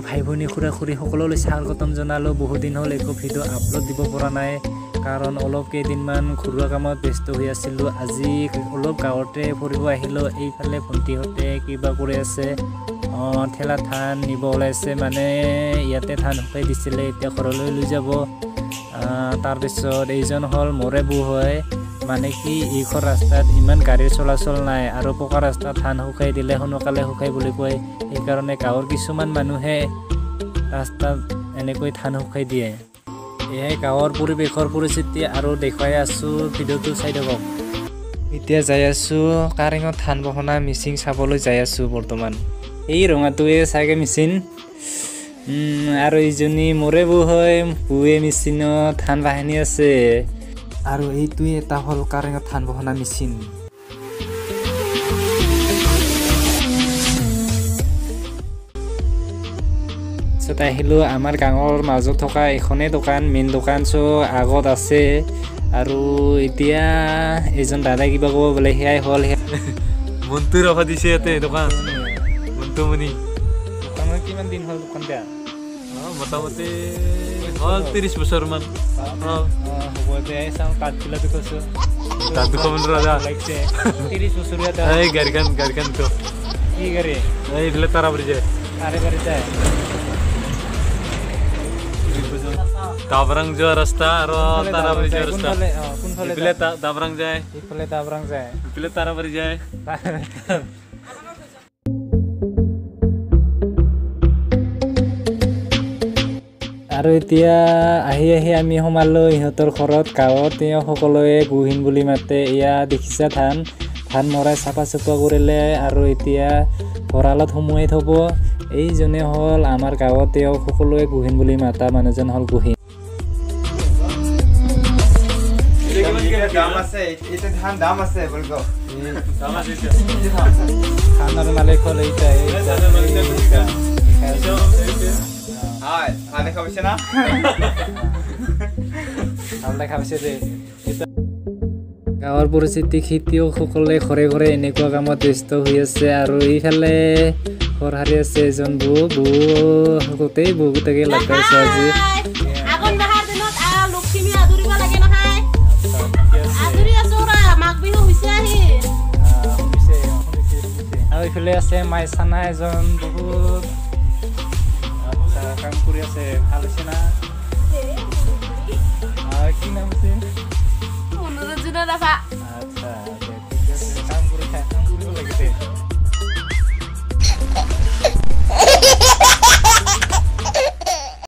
ভাই ভনী খুৰা খুৰী সকলোলৈ স্বাগতম জনালোঁ। বহুত দিন হ'ল একো ভিডিঅ' আপলোড দিব পৰা নাই, কাৰণ অলপ কেইদিনমান ঘৰুৱা কামত ব্যস্ত হৈ আছিলোঁ। আজি অলপ গাঁৱতে ফুৰিব আহিলোঁ। এইফালে ভণ্টিহঁতে কিবা কৰি আছে, ঠেলা ধান নিব ওলাইছে, মানে ইয়াতে ধান শুকাই দিছিলে, এতিয়া ঘৰলৈ লৈ যাব। তাৰপিছত এইজন হ'ল মোৰে বৌ হয়, মানে কি এইখন ৰাস্তাত ইমান গাড়ীৰ চলাচল নাই, আৰু পকা ৰাস্তাত ধান শুকাই দিলে সোনকালে শুকাই বুলি কয়। সেইকাৰণে গাঁৱৰ কিছুমান মানুহে ৰাস্তাত এনেকৈ ধান শুকাই দিয়ে। এয়াই গাঁৱৰ পৰিৱেশৰ পৰিস্থিতি আৰু দেখুৱাই আছোঁ, ভিডিঅ'টো চাই থাকক। এতিয়া যাই আছোঁ কাৰেঙত ধান বহনা মেচিন চাবলৈ যাই আছোঁ বৰ্তমান। এই ৰঙাটোৱে চাগে মেচিন, আৰু এইজনী মোৰে বৌ হয়, বৌৱে মেচিনত ধান বাহিনী আছে, আৰু এইটোৱে এটা হ'ল কাৰেঙত ধান বহনা মেচিন। তাৰপিছত আহিলোঁ আমাৰ গাঁৱৰ মাজত থকা এখনেই দোকান, মেইন দোকান আগত আছে, আৰু এতিয়া এজন দাদাই কিবা ক'ব বোলে, সেয়াই হ'ল মনটো ৰখা দিছে ইয়াতে দোকান। মনটো মনি দোকানত কিমান দিন হ'ল দোকান দিয়া? মোটামুটি হ'ল 30 বছৰমান। হ'ব দে, চাওঁ কাঠবিলাকো কৈছোঁ, তাত 200 ৰাজা লাগিছে 30 বছৰীয়া। এই গাড়ীখন তো কি গাড়ী? এইফালে তাৰাবাৰী যায়, তাৰে বাৰী যায়, দাবৰাং যোৱা ৰাস্তা আৰু তাৰাবাৰী যোৱা ৰাস্তা। কোনফালে? এইফালে দাবৰাং যায়, এইফালে দাবৰাং যায়, এইফালে তাৰাবাৰী যায়। আৰু এতিয়া আহি আমি সোমালোঁ ইহঁতৰ ঘৰত। গাঁৱত তেওঁ সকলোৱে গুহিন বুলি মাতে। এয়া দেখিছা ধান মৰাই চাফা চুফা কৰিলে, আৰু এতিয়া ভঁৰালত সোমোৱাই থ'ব। এইজনে হ'ল আমাৰ গাঁৱত তেওঁ সকলোৱে গুহিন বুলি মাতা মানুহজন হ'ল গুহিন। ধানৰ মালিক হ'ল এইটা। গাঁৱৰ পৰিস্থিতি, খেতিয়কসকলে ঘৰে ঘৰে এনেকুৱা কামত ব্যস্ত হৈ আছে, আৰু এইফালে ঘৰ সাৰি আছে এজন গোটেই গোটেই লগাইছে আজি। আৰু এইফালে আছে মাই চানা এজন, বহুত কাম কৰি আছে, ভাল হৈছে না? কি নাম আছে?